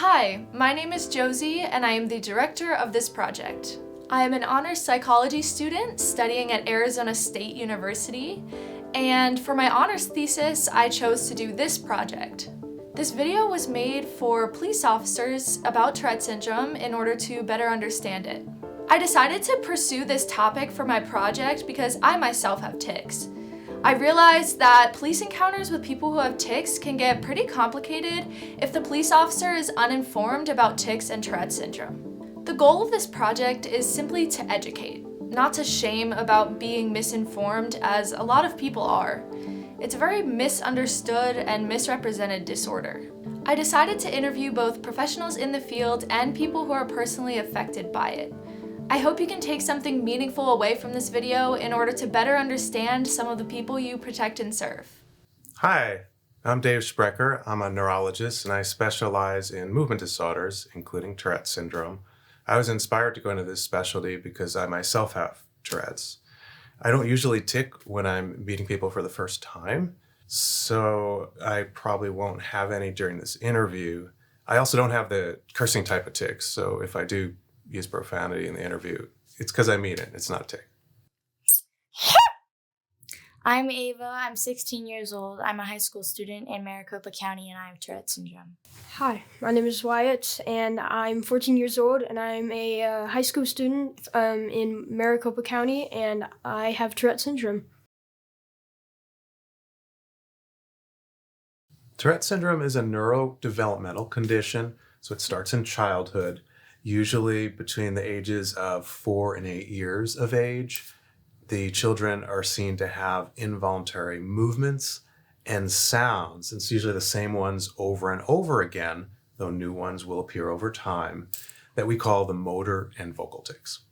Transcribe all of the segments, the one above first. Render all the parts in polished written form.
Hi, my name is Josie and I am the director of this project. I am an honors psychology student studying at Arizona State University, and for my honors thesis, I chose to do this project. This video was made for police officers about Tourette syndrome in order to better understand it. I decided to pursue this topic for my project because I myself have tics. I realized that police encounters with people who have tics can get pretty complicated if the police officer is uninformed about tics and Tourette syndrome. The goal of this project is simply to educate, not to shame about being misinformed, as a lot of people are. It's a very misunderstood and misrepresented disorder. I decided to interview both professionals in the field and people who are personally affected by it. I hope you can take something meaningful away from this video in order to better understand some of the people you protect and serve. Hi, I'm Dave Sprecher. I'm a neurologist and I specialize in movement disorders, including Tourette syndrome. I was inspired to go into this specialty because I myself have Tourette's. I don't usually tic when I'm meeting people for the first time, so I probably won't have any during this interview. I also don't have the cursing type of tics, so if I do use profanity in the interview, it's because I mean it. It's not a tic. I'm Ava. I'm 16 years old. I'm a high school student in Maricopa County, and I have Tourette syndrome. Hi, my name is Wyatt, and I'm 14 years old, and I'm a high school student in Maricopa County, and I have Tourette syndrome. Tourette syndrome is a neurodevelopmental condition, so it starts in childhood, usually between the ages of 4 and 8 years of age. The children are seen to have involuntary movements and sounds. It's usually the same ones over and over again, though new ones will appear over time, that we call the motor and vocal tics.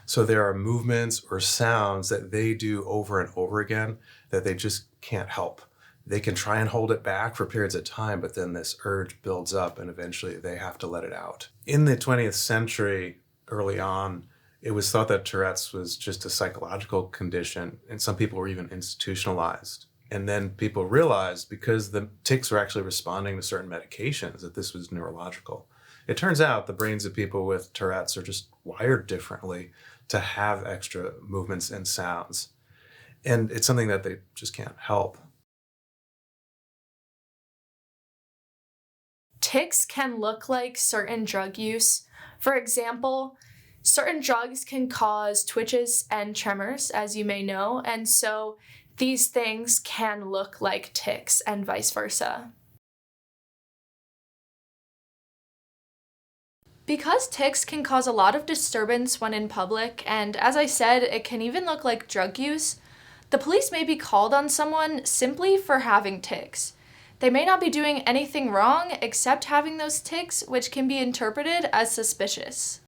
So there are movements or sounds that they do over and over again that they just can't help. They can try and hold it back for periods of time, but then this urge builds up and eventually they have to let it out. In the 20th century, early on, it was thought that Tourette's was just a psychological condition, and some people were even institutionalized. And then people realized, because the tics were actually responding to certain medications, that this was neurological. It turns out the brains of people with Tourette's are just wired differently to have extra movements and sounds. And it's something that they just can't help. Tics can look like certain drug use. For example, certain drugs can cause twitches and tremors, as you may know, and so these things can look like tics and vice versa. Because tics can cause a lot of disturbance when in public, and as I said, it can even look like drug use, the police may be called on someone simply for having tics. They may not be doing anything wrong except having those tics, which can be interpreted as suspicious.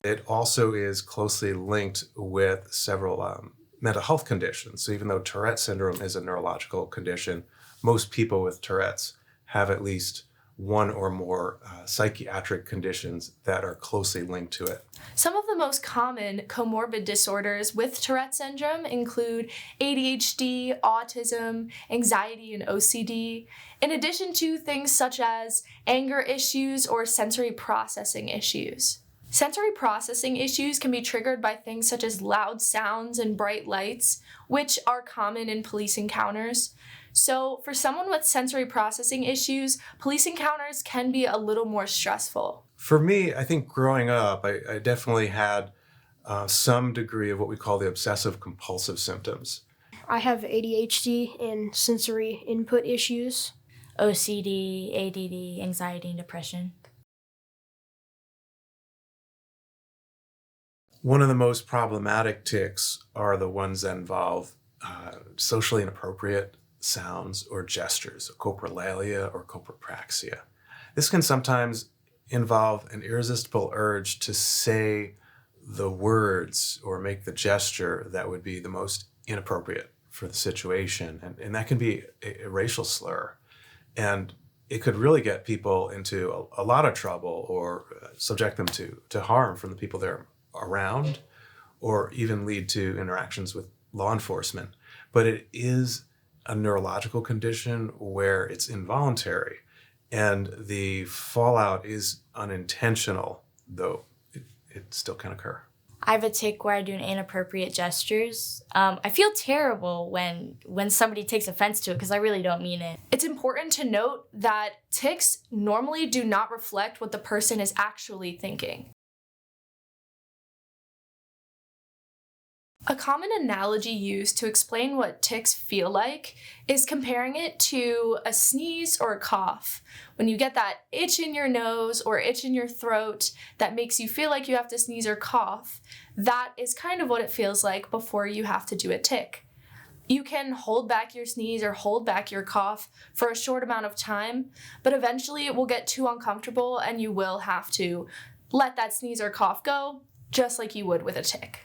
It also is closely linked with several mental health conditions. So even though Tourette syndrome is a neurological condition, most people with Tourette's have at least one or more psychiatric conditions that are closely linked to it. Some of the most common comorbid disorders with Tourette syndrome include ADHD, autism, anxiety, and OCD, in addition to things such as anger issues or sensory processing issues. Sensory processing issues can be triggered by things such as loud sounds and bright lights, which are common in police encounters. So for someone with sensory processing issues, police encounters can be a little more stressful. For me, I think growing up, I definitely had some degree of what we call the obsessive compulsive symptoms. I have ADHD and sensory input issues. OCD, ADD, anxiety, and depression. One of the most problematic tics are the ones that involve socially inappropriate sounds or gestures, coprolalia or copropraxia. This can sometimes involve an irresistible urge to say the words or make the gesture that would be the most inappropriate for the situation. And that can be a racial slur. And it could really get people into a lot of trouble or subject them to harm from the people they're around, or even lead to interactions with law enforcement. But it is a neurological condition where it's involuntary and the fallout is unintentional, though it still can occur. I have a tic where I do inappropriate gestures. I feel terrible when somebody takes offense to it because I really don't mean it. It's important to note that tics normally do not reflect what the person is actually thinking. A common analogy used to explain what tics feel like is comparing it to a sneeze or a cough. When you get that itch in your nose or itch in your throat that makes you feel like you have to sneeze or cough, that is kind of what it feels like before you have to do a tic. You can hold back your sneeze or hold back your cough for a short amount of time, but eventually it will get too uncomfortable and you will have to let that sneeze or cough go, just like you would with a tic.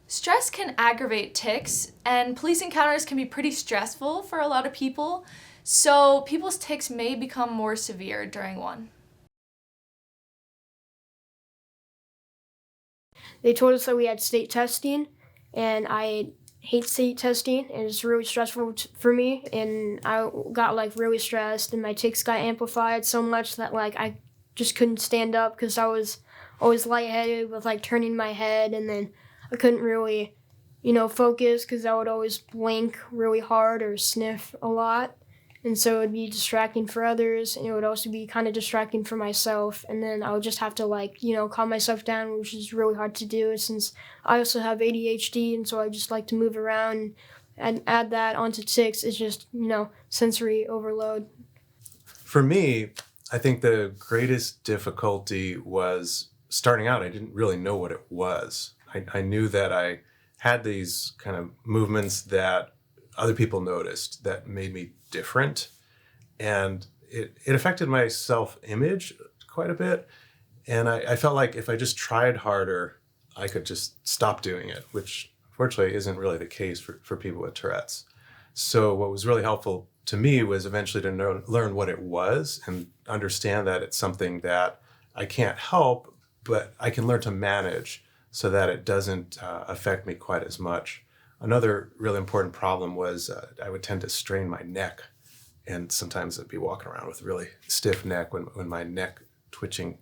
Stress can aggravate tics, and police encounters can be pretty stressful for a lot of people, so people's tics may become more severe during one. They told us that we had state testing, and I hate state testing, and it's really stressful for me, and I got really stressed, and my tics got amplified so much that I just couldn't stand up because I was always lightheaded with turning my head, and then I couldn't really, focus because I would always blink really hard or sniff a lot. And so it would be distracting for others, and it would also be kind of distracting for myself. And then I would just have to calm myself down, which is really hard to do since I also have ADHD, and so I just like to move around and add that onto tics. It's just, sensory overload. For me, I think the greatest difficulty was starting out. I didn't really know what it was. I knew that I had these kind of movements that other people noticed that made me different. And it affected my self-image quite a bit. And I felt like if I just tried harder, I could just stop doing it, which unfortunately isn't really the case for people with Tourette's. So what was really helpful to me was eventually to learn what it was and understand that it's something that I can't help, but I can learn to manage so that it doesn't affect me quite as much. Another really important problem was I would tend to strain my neck, and sometimes I'd be walking around with a really stiff neck when my neck twitching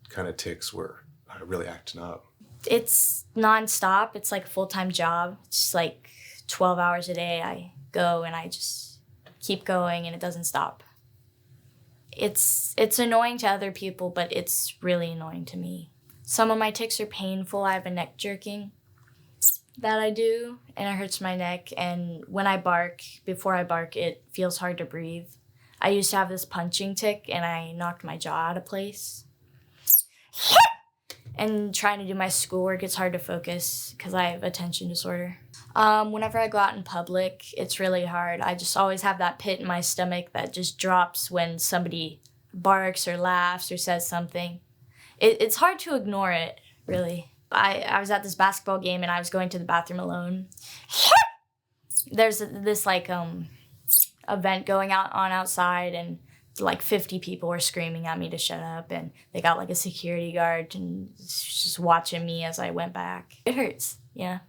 kind of tics were really acting up. It's nonstop. It's like a full-time job. It's 12 hours a day. I go and I just keep going and it doesn't stop. It's annoying to other people, but it's really annoying to me. Some of my tics are painful. I have a neck jerking that I do, and it hurts my neck. And when I bark, before I bark, it feels hard to breathe. I used to have this punching tic, and I knocked my jaw out of place. And trying to do my schoolwork, it's hard to focus because I have attention disorder. Whenever I go out in public, it's really hard. I just always have that pit in my stomach that just drops when somebody barks or laughs or says something. It's hard to ignore it, really. I was at this basketball game and I was going to the bathroom alone. There's this event going on outside, and 50 people were screaming at me to shut up, and they got a security guard and just watching me as I went back. It hurts, yeah.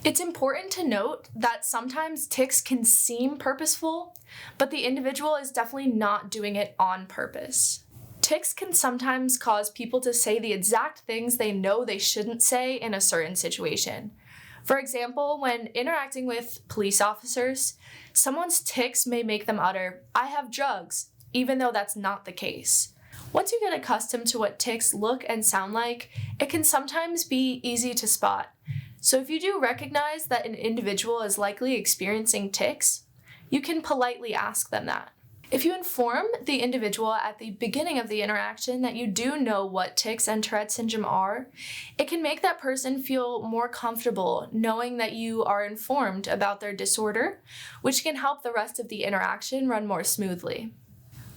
It's important to note that sometimes tics can seem purposeful, but the individual is definitely not doing it on purpose. Tics can sometimes cause people to say the exact things they know they shouldn't say in a certain situation. For example, when interacting with police officers, someone's tics may make them utter, "I have drugs," even though that's not the case. Once you get accustomed to what tics look and sound like, it can sometimes be easy to spot. So if you do recognize that an individual is likely experiencing tics, you can politely ask them that. If you inform the individual at the beginning of the interaction that you do know what tics and Tourette syndrome are, it can make that person feel more comfortable knowing that you are informed about their disorder, which can help the rest of the interaction run more smoothly.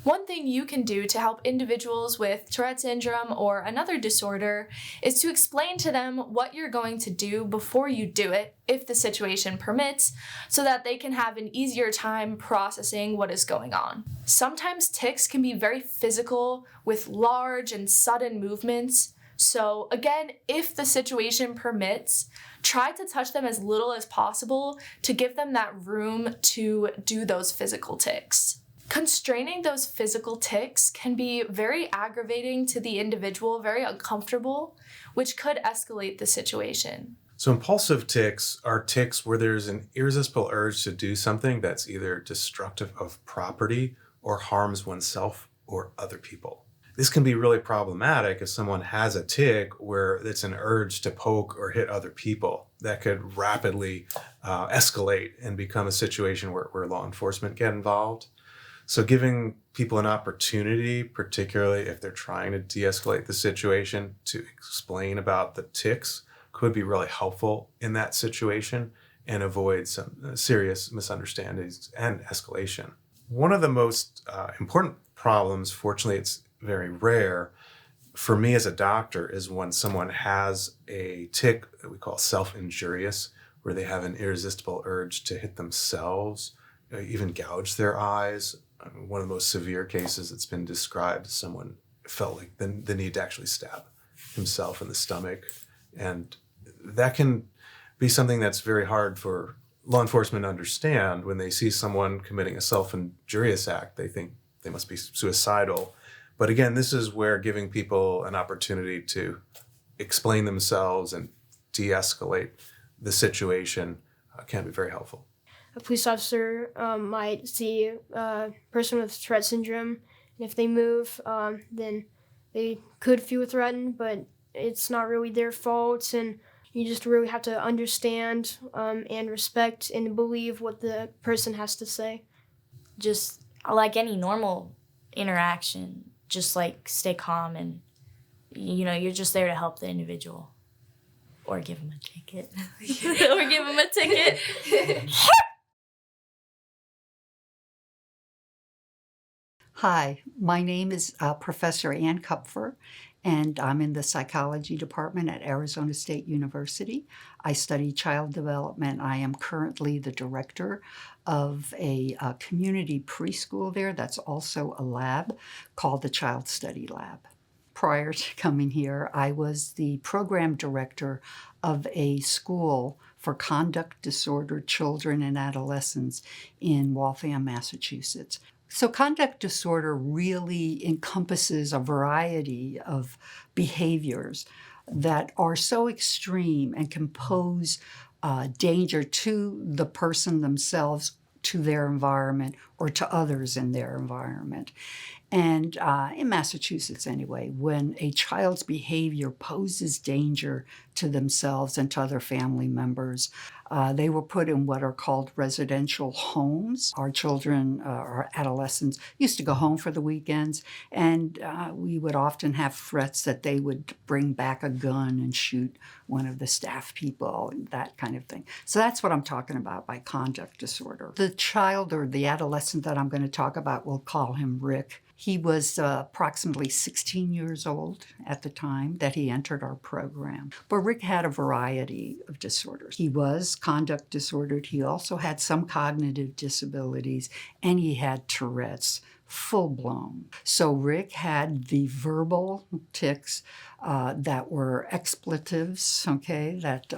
One thing you can do to help individuals with Tourette syndrome or another disorder is to explain to them what you're going to do before you do it, if the situation permits, so that they can have an easier time processing what is going on. Sometimes tics can be very physical with large and sudden movements, So again, if the situation permits, try to touch them as little as possible to give them that room to do those physical tics. Constraining those physical tics can be very aggravating to the individual, very uncomfortable, which could escalate the situation. So impulsive tics are tics where there's an irresistible urge to do something that's either destructive of property or harms oneself or other people. This can be really problematic if someone has a tic where it's an urge to poke or hit other people. That could rapidly escalate and become a situation where law enforcement get involved. So giving people an opportunity, particularly if they're trying to de-escalate the situation, to explain about the tics could be really helpful in that situation and avoid some serious misunderstandings and escalation. One of the most important problems, fortunately it's very rare, for me as a doctor, is when someone has a tic that we call self-injurious, where they have an irresistible urge to hit themselves, even gouge their eyes. One of the most severe cases that's been described, someone felt like the need to actually stab himself in the stomach. And that can be something that's very hard for law enforcement to understand. When they see someone committing a self-injurious act, they think they must be suicidal. But again, this is where giving people an opportunity to explain themselves and de-escalate the situation can be very helpful. A police officer might see a person with Tourette syndrome, and if they move, then they could feel threatened, but it's not really their fault, and you just really have to understand and respect and believe what the person has to say. Just like any normal interaction, just like stay calm and, you're just there to help the individual. Or give them a ticket. Or give them a ticket. Hi, my name is Professor Ann Kupfer, and I'm in the psychology department at Arizona State University. I study child development. I am currently the director of a community preschool there that's also a lab called the Child Study Lab. Prior to coming here, I was the program director of a school for conduct disordered children and adolescents in Waltham, Massachusetts. So conduct disorder really encompasses a variety of behaviors that are so extreme and can pose danger to the person themselves, to their environment, or to others in their environment. And in Massachusetts anyway, when a child's behavior poses danger to themselves and to other family members, they were put in what are called residential homes. Our children, our adolescents, used to go home for the weekends, and we would often have threats that they would bring back a gun and shoot one of the staff people, and that kind of thing. So that's what I'm talking about by conduct disorder. The child or the adolescent that I'm going to talk about, we'll call him Rick. He was approximately 16 years old at the time that he entered our program. But Rick had a variety of disorders. He was conduct disordered. He also had some cognitive disabilities, and he had Tourette's, full-blown. So Rick had the verbal tics that were expletives, okay, that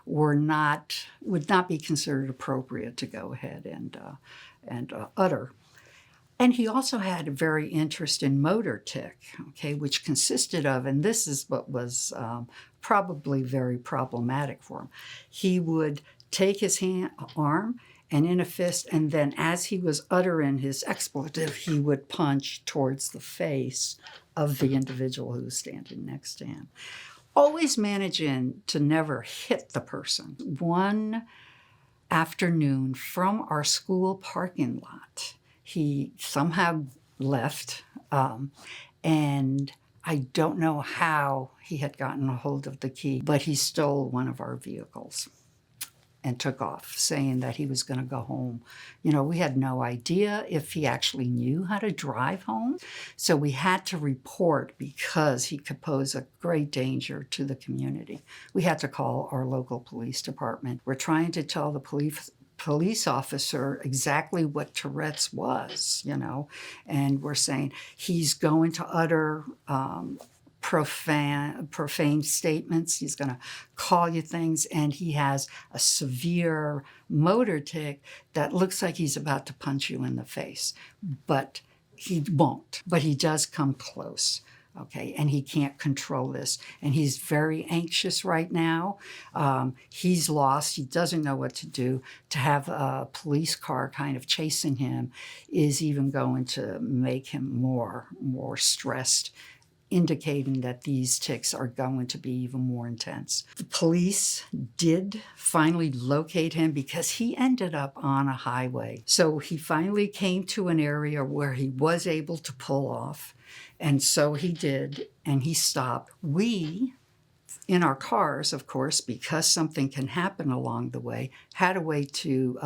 would not be considered appropriate to go ahead and utter. And he also had a very interesting motor tic, okay, which consisted of, and this is what was probably very problematic for him. He would take his arm and in a fist, and then as he was uttering his expletive, he would punch towards the face of the individual who was standing next to him. Always managing to never hit the person. One afternoon from our school parking lot, he somehow left, and I don't know how he had gotten a hold of the key, but he stole one of our vehicles and took off, saying that he was going to go home. We had no idea if he actually knew how to drive home, so we had to report because he could pose a great danger to the community. We had to call our local police department. We're trying to tell the police officer exactly what Tourette's was, and we're saying he's going to utter profane statements. He's going to call you things, and he has a severe motor tic that looks like he's about to punch you in the face, but he won't. But he does come close. Okay, and he can't control this. And he's very anxious right now. He's lost. He doesn't know what to do. To have a police car kind of chasing him is even going to make him more stressed, indicating that these tics are going to be even more intense. The police did finally locate him because he ended up on a highway. So he finally came to an area where he was able to pull off. And so he did, and he stopped. We, in our cars, of course, because something can happen along the way, had a way to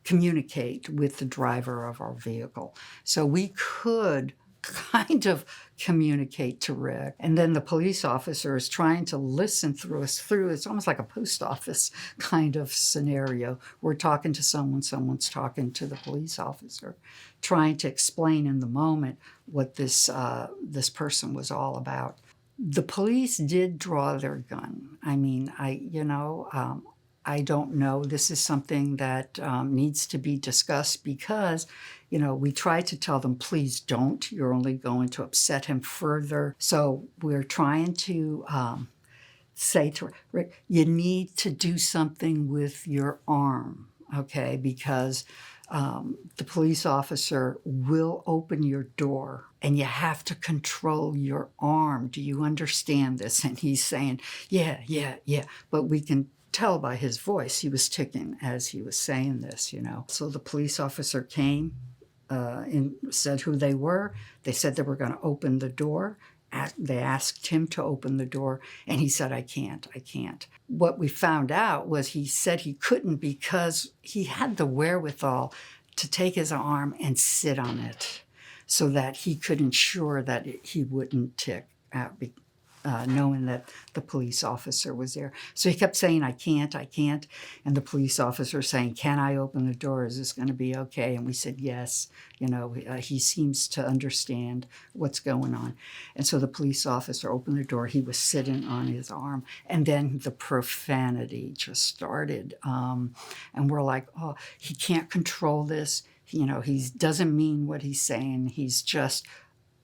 communicate with the driver of our vehicle. So we could kind of communicate to Rick. And then the police officer is trying to listen through us through. It's almost like a post office kind of scenario. We're talking to someone, someone's talking to the police officer, trying to explain in the moment what this person was all about. The police did draw their gun. I mean, I don't know. This is something that needs to be discussed because, we tried to tell them, please don't. You're only going to upset him further. So we're trying to say to Rick, you need to do something with your arm, okay? Because the police officer will open your door and you have to control your arm. Do you understand this? And he's saying, yeah. But we can tell by his voice he was ticking as he was saying this, So the police officer came and said who they were. They said they were going to open the door. They asked him to open the door, and he said, I can't. What we found out was he said he couldn't because he had the wherewithal to take his arm and sit on it so that he could ensure that he wouldn't tick out, knowing that the police officer was there. So he kept saying, I can't. And the police officer saying, can I open the door? Is this going to be okay? And we said, yes. He seems to understand what's going on. And so the police officer opened the door. He was sitting on his arm. And then the profanity just started. And we're like, oh, he can't control this. He doesn't mean what he's saying. He's just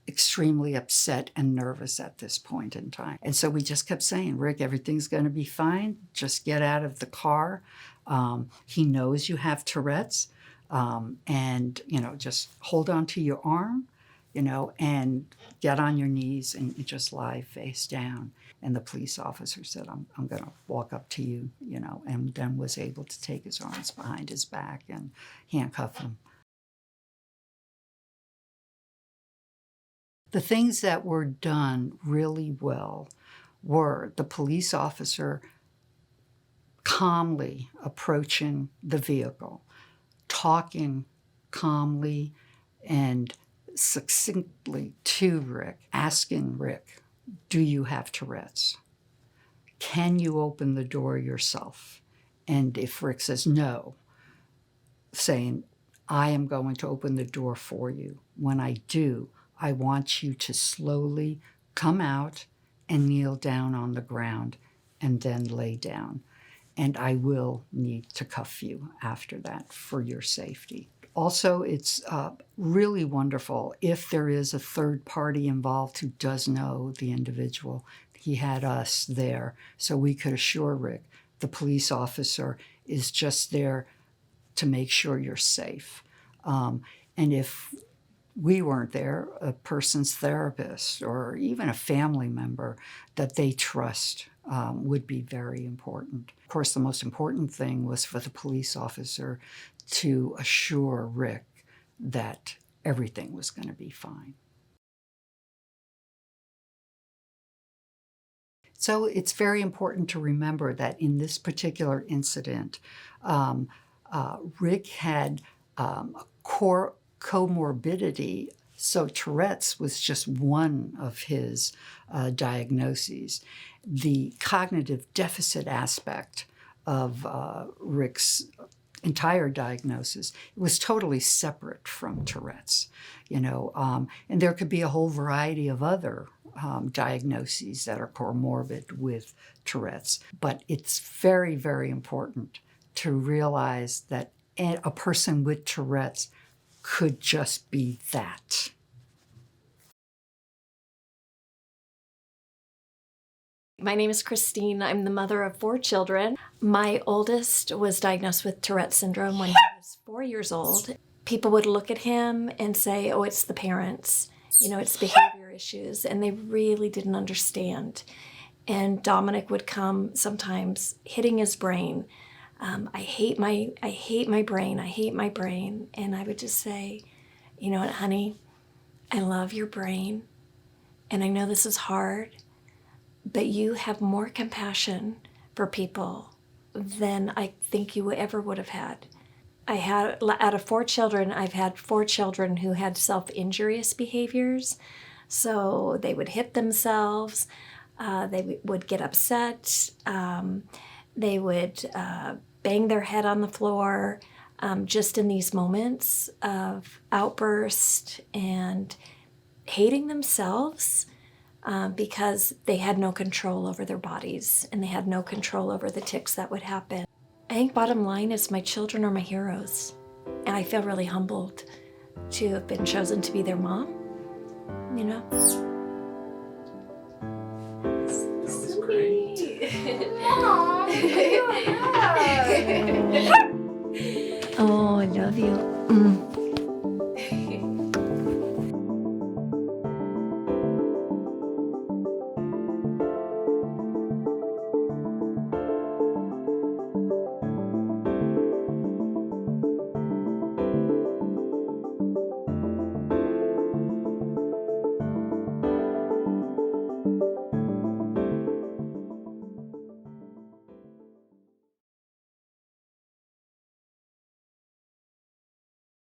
extremely upset and nervous at this point in time. And so we just kept saying, Rick, everything's going to be fine. Just get out of the car. He knows you have Tourette's. And, just hold on to your arm, and get on your knees and just lie face down. And the police officer said, I'm going to walk up to you, and then was able to take his arms behind his back and handcuff him. The things that were done really well were the police officer calmly approaching the vehicle, talking calmly and succinctly to Rick, asking Rick, do you have Tourette's? Can you open the door yourself? And if Rick says no, saying, I am going to open the door for you. When I do, I want you to slowly come out and kneel down on the ground and then lay down. And I will need to cuff you after that for your safety. Also, it's really wonderful if there is a third party involved who does know the individual. He had us there so we could assure Rick the police officer is just there to make sure you're safe. And if we weren't there, a person's therapist or even a family member that they trust would be very important. Of course, the most important thing was for the police officer to assure Rick that everything was going to be fine. So it's very important to remember that in this particular incident, Rick had a comorbidity. So Tourette's was just one of his diagnoses. The cognitive deficit aspect of Rick's entire diagnosis. It was totally separate from Tourette's, and there could be a whole variety of other diagnoses that are comorbid with Tourette's. But it's very, very important to realize that a person with Tourette's could just be that. My name is Christine. I'm the mother of 4 children. My oldest was diagnosed with Tourette syndrome when he was 4 years old. People would look at him and say, oh, it's the parents, it's behavior issues, and they really didn't understand. And Dominic would come sometimes hitting his brain. I hate my brain. I hate my brain. And I would just say, you know what, honey, I love your brain. And I know this is hard, but you have more compassion for people than I think you ever would have had. Out of 4 children, I've had 4 children who had self-injurious behaviors. So they would hit themselves, they would get upset, they would bang their head on the floor, just in these moments of outburst and hating themselves because they had no control over their bodies and they had no control over the tics that would happen. I think bottom line is my children are my heroes, and I feel really humbled to have been chosen to be their mom, That was great. Oh, I love you.